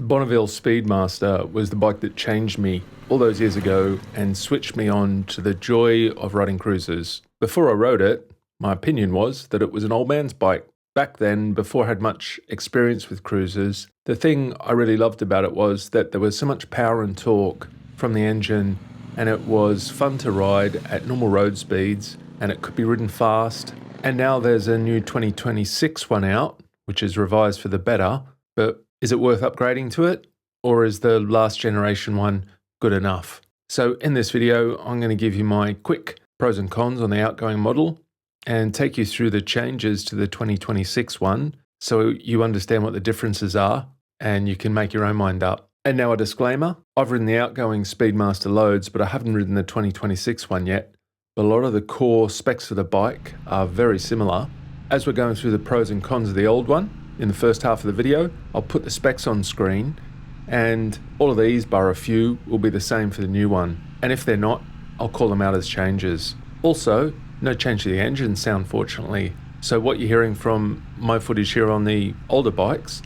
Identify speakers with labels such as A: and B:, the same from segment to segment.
A: Bonneville Speedmaster was the bike that changed me all those years ago and switched me on to the joy of riding cruisers. Before I rode it, my opinion was that it was an old man's bike. Back then, before I had much experience with cruisers, the thing I really loved about it was that there was so much power and torque from the engine, and it was fun to ride at normal road speeds, and it could be ridden fast. And now there's a new 2026 one out, which is revised for the better, but is it worth upgrading to it? Or is the last generation one good enough? So in this video, I'm going to give you my quick pros and cons on the outgoing model and take you through the changes to the 2026 one so you understand what the differences are and you can make your own mind up. And now a disclaimer, I've ridden the outgoing Speedmaster loads, but I haven't ridden the 2026 one yet. But a lot of the core specs of the bike are very similar. As we're going through the pros and cons of the old one, in the first half of the video, I'll put the specs on screen, and all of these, bar a few, will be the same for the new one. And if they're not, I'll call them out as changes. Also, no change to the engine sound, fortunately. So what you're hearing from my footage here on the older bikes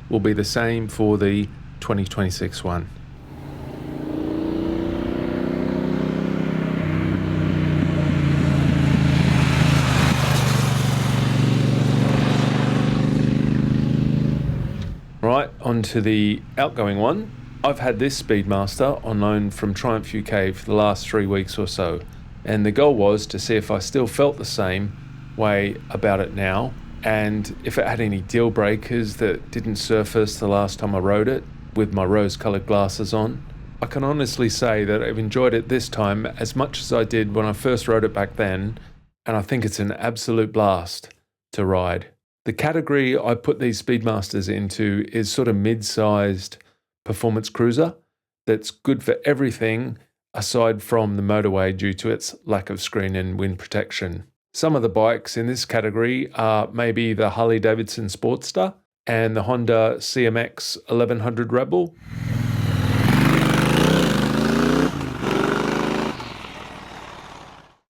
A: will be the same for the 2026 one. Right, onto the outgoing one. I've had this Speedmaster on loan from Triumph UK for the last 3 weeks or so, and the goal was to see if I still felt the same way about it now, and if it had any deal breakers that didn't surface the last time I rode it with my rose-coloured glasses on. I can honestly say that I've enjoyed it this time as much as I did when I first rode it back then, and I think it's an absolute blast to ride. The category I put these Speedmasters into is sort of mid-sized performance cruiser that's good for everything aside from the motorway due to its lack of screen and wind protection. Some of the bikes in this category are maybe the Harley-Davidson Sportster and the Honda CMX 1100 Rebel.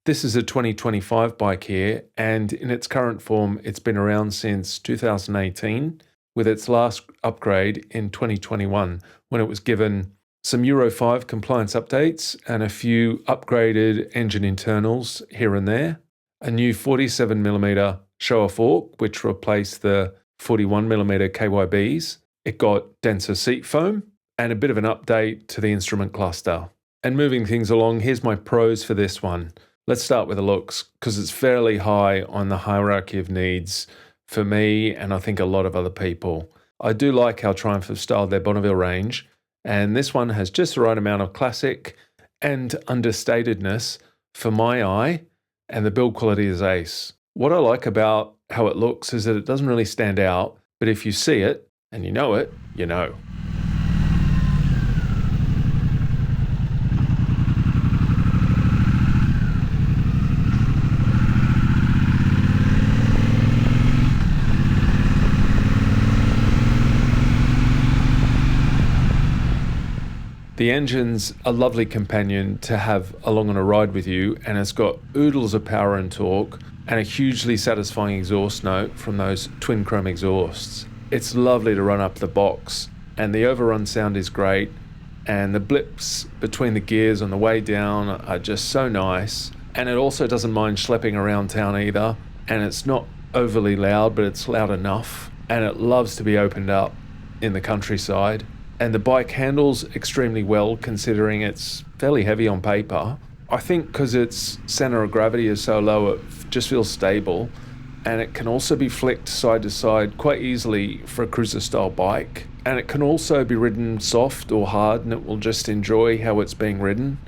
A: This is a 2025 bike here, and in its current form, it's been around since 2018, with its last upgrade in 2021, when it was given some Euro 5 compliance updates and a few upgraded engine internals here and there, a new 47mm show-off fork, which replaced the 41mm KYBs. It got denser seat foam and a bit of an update to the instrument cluster. And moving things along, here's my pros for this one. Let's start with the looks, because it's fairly high on the hierarchy of needs for me and I think a lot of other people. I do like how Triumph have styled their Bonneville range, and this one has just the right amount of classic and understatedness for my eye, and the build quality is ace. What I like about how it looks is that it doesn't really stand out, but if you see it, and you know it, you know. The engine's a lovely companion to have along on a ride with you, and it's got oodles of power and torque and a hugely satisfying exhaust note from those twin chrome exhausts. It's lovely to run up the box, and the overrun sound is great, and the blips between the gears on the way down are just so nice, and it also doesn't mind schlepping around town either, and it's not overly loud, but it's loud enough, and it loves to be opened up in the countryside. And the bike handles extremely well considering it's fairly heavy on paper. I think because its center of gravity is so low, it just feels stable, and it can also be flicked side to side quite easily for a cruiser style bike. And it can also be ridden soft or hard, and it will just enjoy how it's being ridden.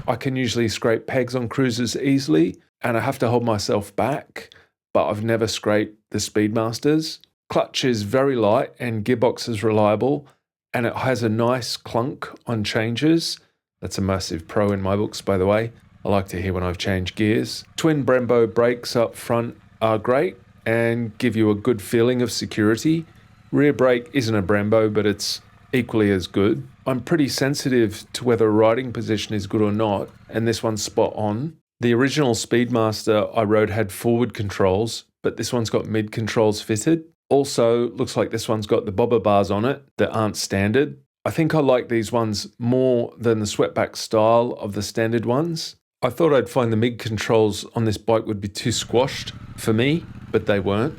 A: I can usually scrape pegs on cruisers easily, and I have to hold myself back, but I've never scraped the Speedmasters. Clutch is very light and gearbox is reliable, and it has a nice clunk on changes, That's a massive pro in my books, by the way. I like to hear when I've changed gears. Twin Brembo brakes up front are great and give you a good feeling of security. Rear brake isn't a Brembo, but it's equally as good. I'm pretty sensitive to whether a riding position is good or not, and this one's spot on. The original Speedmaster I rode had forward controls, but this one's got mid controls fitted. Also, looks like this one's got the bobber bars on it that aren't standard. I think I like these ones more than the sweatback style of the standard ones. I thought I'd find the mid controls on this bike would be too squashed for me, but they weren't.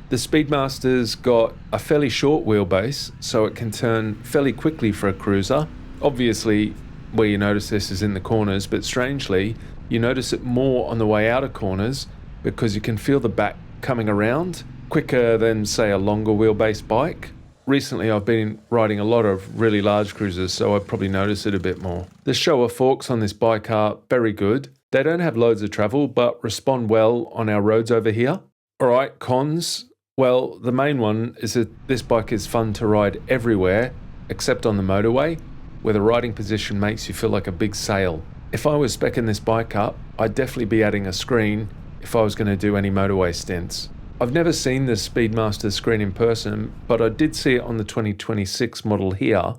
A: The Speedmaster's got a fairly short wheelbase, so it can turn fairly quickly for a cruiser. Obviously, where you notice this is in the corners, but strangely, you notice it more on the way out of corners because you can feel the back coming around quicker than, say, a longer wheelbase bike. Recently, I've been riding a lot of really large cruisers, so I probably notice it a bit more. The Showa forks on this bike are very good. They don't have loads of travel, but respond well on our roads over here. All right, cons. Well, the main one is that this bike is fun to ride everywhere, except on the motorway, where the riding position makes you feel like a big sail. If I was speccing this bike up, I'd definitely be adding a screen if I was going to do any motorway stints. I've never seen this Speedmaster screen in person, but I did see it on the 2026 model here,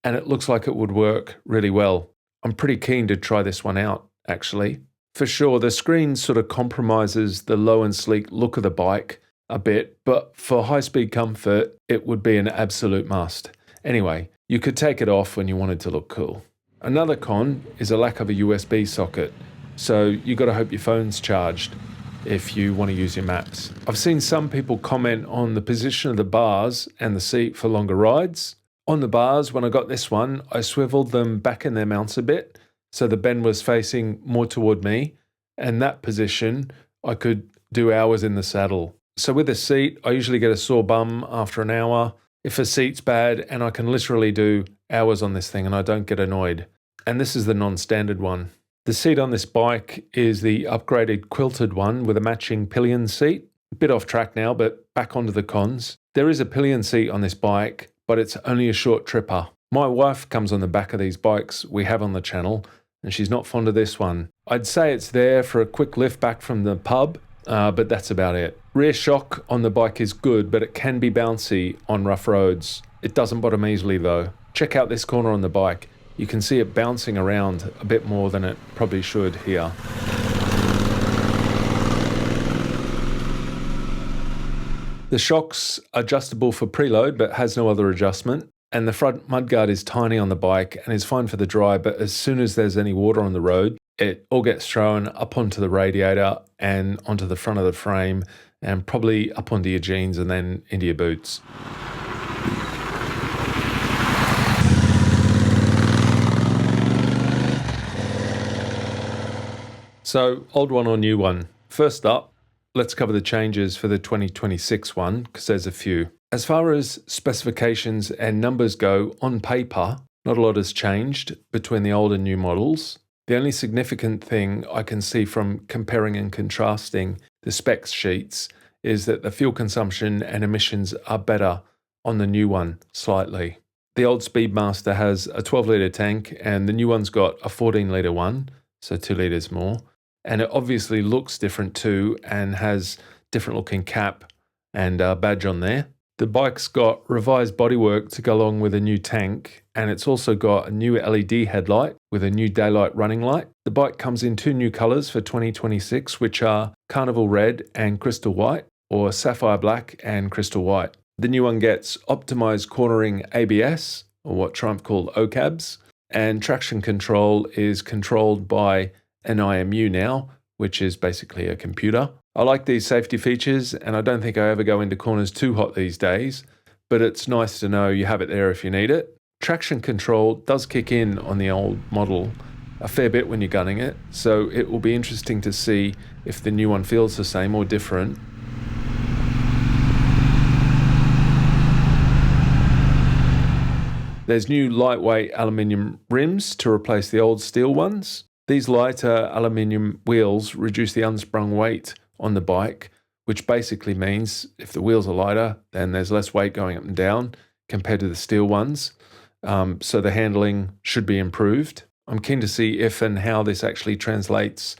A: and it looks like it would work really well. I'm pretty keen to try this one out, actually. For sure, the screen sort of compromises the low and sleek look of the bike a bit, but for high-speed comfort, it would be an absolute must. Anyway, you could take it off when you wanted to look cool. Another con is a lack of a USB socket, so you got to hope your phone's charged if you want to use your maps. I've seen some people comment on the position of the bars and the seat for longer rides. On the bars, when I got this one, I swiveled them back in their mounts a bit, so the bend was facing more toward me, and that position, I could do hours in the saddle. So with a seat, I usually get a sore bum after an hour. If a seat's bad, and I can literally do hours on this thing and I don't get annoyed. And this is the non-standard one. The seat on this bike is the upgraded quilted one with a matching pillion seat. A bit off track now, but back onto the cons. There is a pillion seat on this bike, but it's only a short tripper. My wife comes on the back of these bikes we have on the channel, and she's not fond of this one. I'd say it's there for a quick lift back from the pub, but that's about it. Rear shock on the bike is good, but it can be bouncy on rough roads. It doesn't bottom easily though. Check out this corner on the bike. You can see it bouncing around a bit more than it probably should here. The shock's adjustable for preload, but has no other adjustment. And the front mudguard is tiny on the bike and is fine for the dry, but as soon as there's any water on the road, it all gets thrown up onto the radiator and onto the front of the frame and probably up onto your jeans and then into your boots. So, old one or new one? First up, let's cover the changes for the 2026 one, because there's a few. As far as specifications and numbers go, on paper, not a lot has changed between the old and new models. The only significant thing I can see from comparing and contrasting the specs sheets is that the fuel consumption and emissions are better on the new one slightly. The old Speedmaster has a 12-litre tank and the new one's got a 14-litre one, so 2 litres more. And it obviously looks different too and has different looking cap and badge on there. The bike's got revised bodywork to go along with a new tank, and it's also got a new LED headlight with a new daylight running light. The bike comes in 2 new colours for 2026, which are Carnival Red and Crystal White, or Sapphire Black and Crystal White. The new one gets optimised cornering ABS, or what Triumph call OCABs, and traction control is controlled by an IMU now, which is basically a computer. I like these safety features, and I don't think I ever go into corners too hot these days, but it's nice to know you have it there if you need it. Traction control does kick in on the old model a fair bit when you're gunning it, so it will be interesting to see if the new one feels the same or different. There's new lightweight aluminium rims to replace the old steel ones. These lighter aluminium wheels reduce the unsprung weight on the bike, which basically means if the wheels are lighter, then there's less weight going up and down, compared to the steel ones. So the handling should be improved. I'm keen to see if and how this actually translates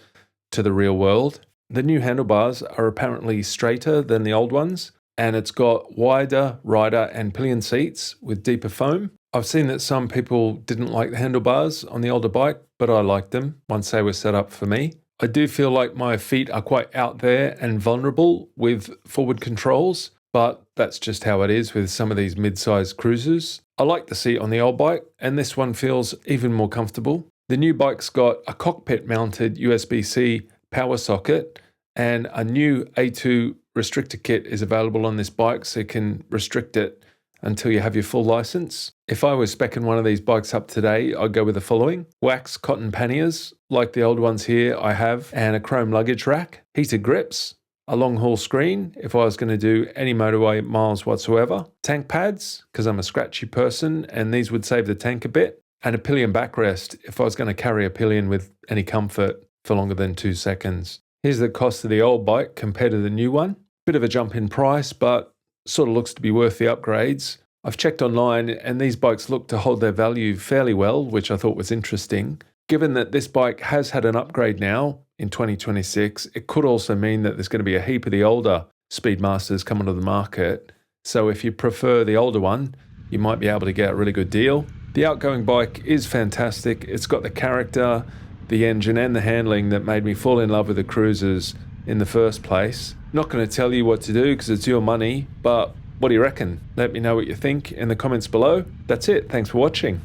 A: to the real world. The new handlebars are apparently straighter than the old ones, and it's got wider rider and pillion seats with deeper foam. I've seen that some people didn't like the handlebars on the older bike, but I liked them once they were set up for me. I do feel like my feet are quite out there and vulnerable with forward controls, but that's just how it is with some of these mid-sized cruisers. I like the seat on the old bike, and this one feels even more comfortable. The new bike's got a cockpit-mounted USB-C power socket, and a new A2 restrictor kit is available on this bike, so you can restrict it until you have your full license. If I was speccing one of these bikes up today, I'd go with the following: wax cotton panniers, like the old ones here I have, and a chrome luggage rack, heated grips, a long haul screen if I was going to do any motorway miles whatsoever, tank pads, because I'm a scratchy person and these would save the tank a bit, and a pillion backrest if I was going to carry a pillion with any comfort for longer than 2 seconds. Here's the cost of the old bike compared to the new one. Bit of a jump in price, but sort of looks to be worth the upgrades. I've checked online and these bikes look to hold their value fairly well, which I thought was interesting. Given that this bike has had an upgrade now in 2026, it could also mean that there's going to be a heap of the older Speedmasters coming to the market. So if you prefer the older one, you might be able to get a really good deal. The outgoing bike is fantastic. It's got the character, the engine and the handling that made me fall in love with the cruisers in the first place. Not going to tell you what to do because it's your money, but what do you reckon? Let me know what you think in the comments below. That's it. Thanks for watching.